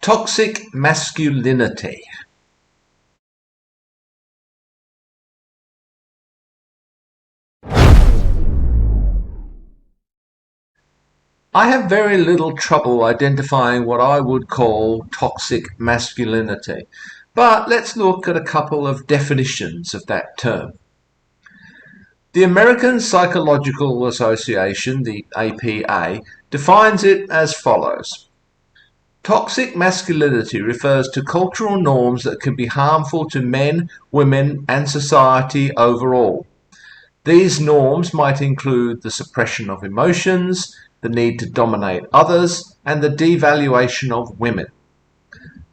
Toxic masculinity. I have very little trouble identifying what I would call toxic masculinity, but let's look at a couple of definitions of that term. The American Psychological Association, the APA, defines it as follows. Toxic masculinity refers to cultural norms that can be harmful to men, women, and society overall. These norms might include the suppression of emotions, the need to dominate others, and the devaluation of women.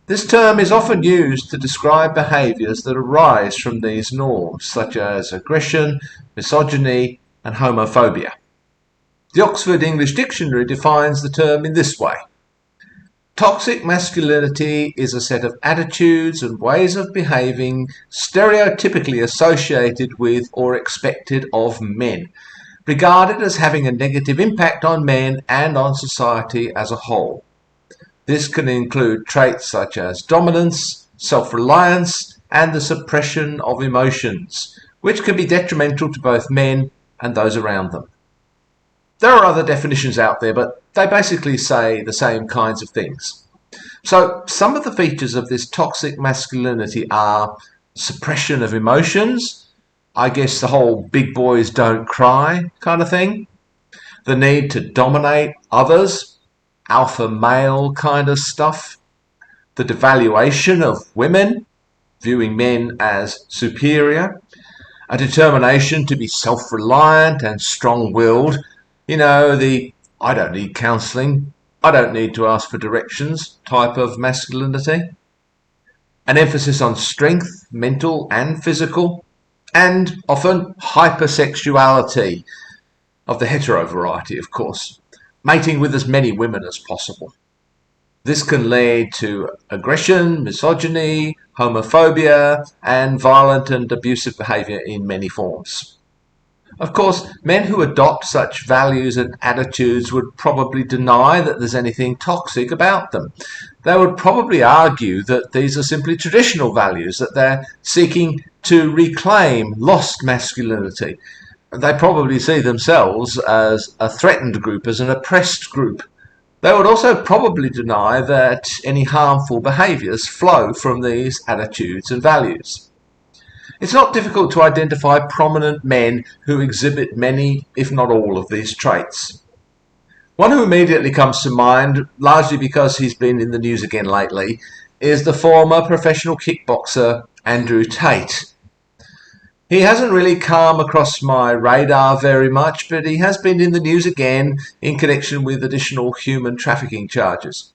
This term is often used to describe behaviours that arise from these norms, such as aggression, misogyny, and homophobia. The Oxford English Dictionary defines the term in this way. Toxic masculinity is a set of attitudes and ways of behaving stereotypically associated with or expected of men, regarded as having a negative impact on men and on society as a whole. This can include traits such as dominance, self-reliance, and the suppression of emotions, which can be detrimental to both men and those around them. There are other definitions out there, but they basically say the same kinds of things. So some of the features of this toxic masculinity are suppression of emotions, I guess the whole big boys don't cry kind of thing, the need to dominate others, alpha male kind of stuff, the devaluation of women, viewing men as superior, a determination to be self-reliant and strong-willed, the I don't need counselling, I don't need to ask for directions type of masculinity, an emphasis on strength, mental and physical, and often hypersexuality of the hetero variety, of course, mating with as many women as possible. This can lead to aggression, misogyny, homophobia, and violent and abusive behaviour in many forms. Of course, men who adopt such values and attitudes would probably deny that there's anything toxic about them. They would probably argue that these are simply traditional values, that they're seeking to reclaim lost masculinity. They probably see themselves as a threatened group, as an oppressed group. They would also probably deny that any harmful behaviours flow from these attitudes and values. It's not difficult to identify prominent men who exhibit many, if not all, of these traits. One who immediately comes to mind, largely because he's been in the news again lately, is the former professional kickboxer Andrew Tate. He hasn't really come across my radar very much, but he has been in the news again in connection with additional human trafficking charges.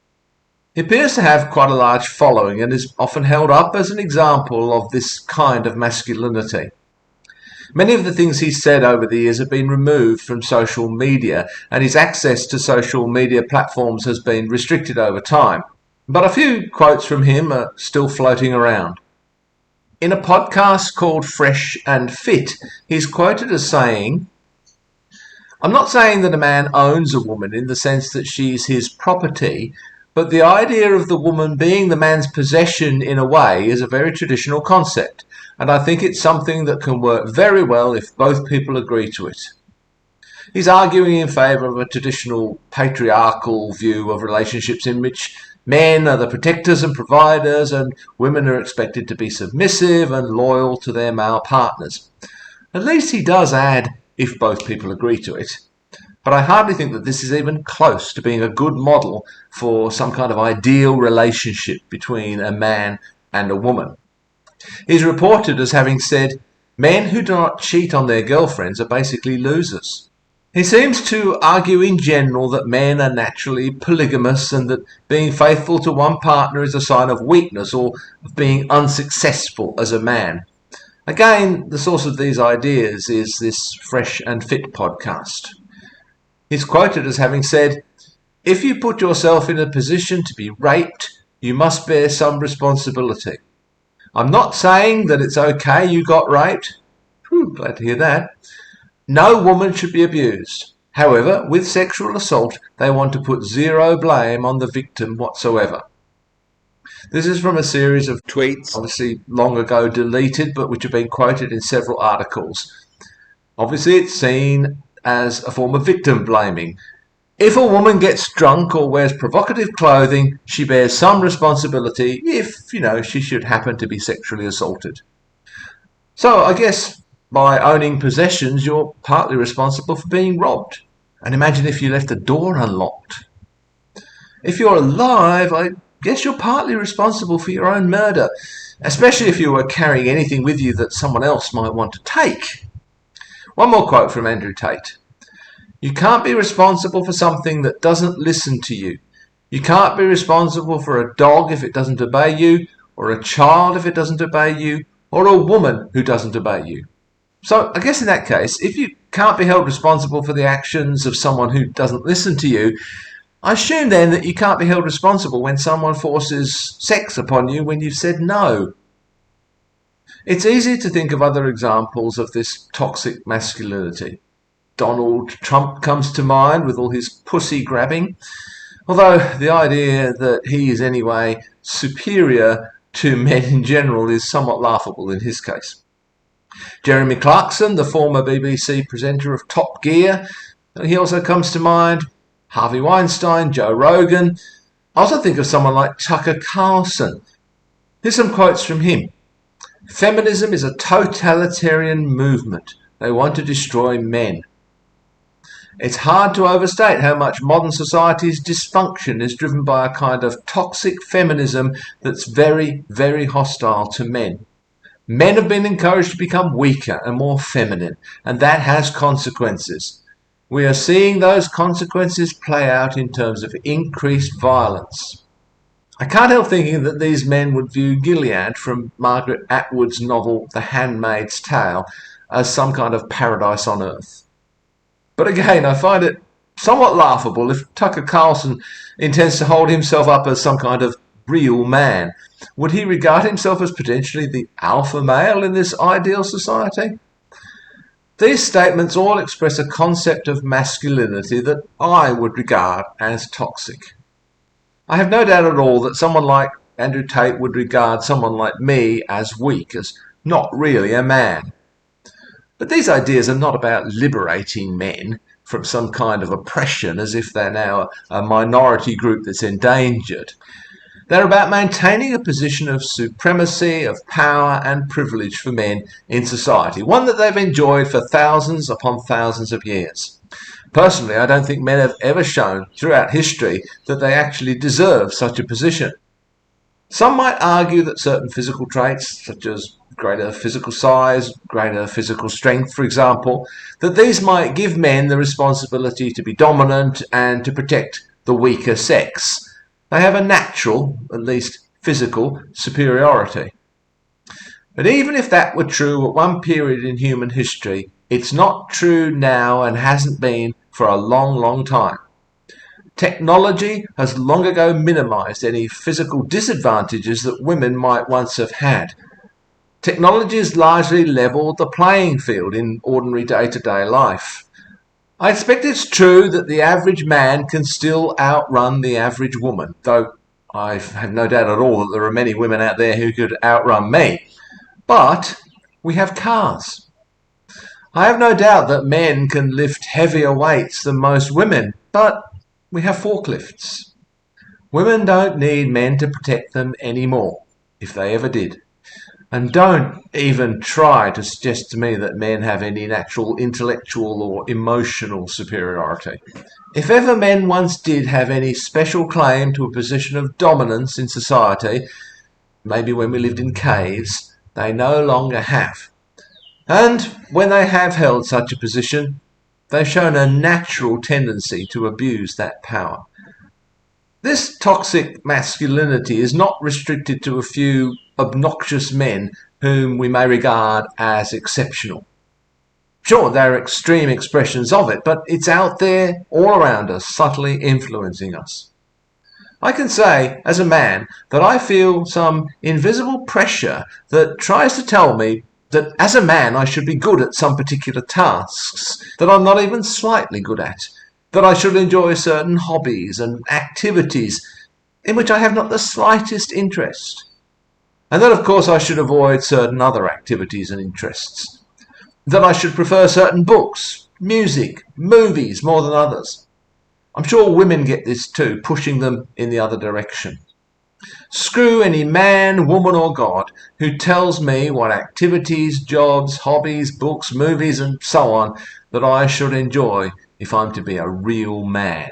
He appears to have quite a large following and is often held up as an example of this kind of masculinity. Many of the things he's said over the years have been removed from social media, and his access to social media platforms has been restricted over time. But a few quotes from him are still floating around. In a podcast called Fresh and Fit, he's quoted as saying, "I'm not saying that a man owns a woman in the sense that she's his property, but the idea of the woman being the man's possession in a way is a very traditional concept, and I think it's something that can work very well if both people agree to it." He's arguing in favour of a traditional patriarchal view of relationships in which men are the protectors and providers, and women are expected to be submissive and loyal to their male partners. At least he does add, if both people agree to it. But I hardly think that this is even close to being a good model for some kind of ideal relationship between a man and a woman. He's reported as having said, "Men who do not cheat on their girlfriends are basically losers." He seems to argue in general that men are naturally polygamous and that being faithful to one partner is a sign of weakness or of being unsuccessful as a man. Again, the source of these ideas is this Fresh and Fit podcast. He's quoted as having said, "If you put yourself in a position to be raped, you must bear some responsibility. I'm not saying that it's okay you got raped." Glad to hear that. "No woman should be abused. However, with sexual assault, they want to put zero blame on the victim whatsoever." This is from a series of tweets, obviously long ago deleted, but which have been quoted in several articles. Obviously, it's seen as a form of victim blaming. If a woman gets drunk or wears provocative clothing, she bears some responsibility if, she should happen to be sexually assaulted. So I guess by owning possessions, you're partly responsible for being robbed. And imagine if you left the door unlocked. If you're alive, I guess you're partly responsible for your own murder, especially if you were carrying anything with you that someone else might want to take. One more quote from Andrew Tate. You can't be responsible for something that doesn't listen to you. You can't be responsible for a dog if it doesn't obey you, or a child if it doesn't obey you, or a woman who doesn't obey you. So I guess in that case, if you can't be held responsible for the actions of someone who doesn't listen to you, I assume then that you can't be held responsible when someone forces sex upon you when you've said no. It's easy to think of other examples of this toxic masculinity. Donald Trump comes to mind with all his pussy grabbing, although the idea that he is anyway superior to men in general is somewhat laughable in his case. Jeremy Clarkson, the former BBC presenter of Top Gear, he also comes to mind. Harvey Weinstein, Joe Rogan. I also think of someone like Tucker Carlson. Here's some quotes from him. Feminism is a totalitarian movement. They want to destroy men. It's hard to overstate how much modern society's dysfunction is driven by a kind of toxic feminism that's very, very hostile to men. Men have been encouraged to become weaker and more feminine, and that has consequences. We are seeing those consequences play out in terms of increased violence. I can't help thinking that these men would view Gilead from Margaret Atwood's novel The Handmaid's Tale as some kind of paradise on earth. But again, I find it somewhat laughable if Tucker Carlson intends to hold himself up as some kind of real man. Would he regard himself as potentially the alpha male in this ideal society? These statements all express a concept of masculinity that I would regard as toxic. I have no doubt at all that someone like Andrew Tate would regard someone like me as weak, as not really a man. But these ideas are not about liberating men from some kind of oppression as if they're now a minority group that's endangered. They're about maintaining a position of supremacy, of power and privilege for men in society, one that they've enjoyed for thousands upon thousands of years. Personally, I don't think men have ever shown throughout history that they actually deserve such a position. Some might argue that certain physical traits, such as greater physical size, greater physical strength, for example, that these might give men the responsibility to be dominant and to protect the weaker sex. They have a natural, at least physical, superiority. But even if that were true at one period in human history, it's not true now and hasn't been for a long, long time. Technology has long ago minimized any physical disadvantages that women might once have had. Technology has largely leveled the playing field in ordinary day-to-day life. I expect it's true that the average man can still outrun the average woman, though I have no doubt at all that there are many women out there who could outrun me. But we have cars. I have no doubt that men can lift heavier weights than most women, but we have forklifts. Women don't need men to protect them anymore, if they ever did. And don't even try to suggest to me that men have any natural intellectual or emotional superiority. If ever men once did have any special claim to a position of dominance in society, maybe when we lived in caves, they no longer have. And when they have held such a position, they've shown a natural tendency to abuse that power. This toxic masculinity is not restricted to a few obnoxious men whom we may regard as exceptional. Sure, there are extreme expressions of it, but it's out there all around us, subtly influencing us. I can say, as a man, that I feel some invisible pressure that tries to tell me that as a man I should be good at some particular tasks that I'm not even slightly good at, that I should enjoy certain hobbies and activities, in which I have not the slightest interest. And that, of course, I should avoid certain other activities and interests. That I should prefer certain books, music, movies more than others. I'm sure women get this too, pushing them in the other direction. Screw any man, woman, or God who tells me what activities, jobs, hobbies, books, movies, and so on that I should enjoy if I'm to be a real man.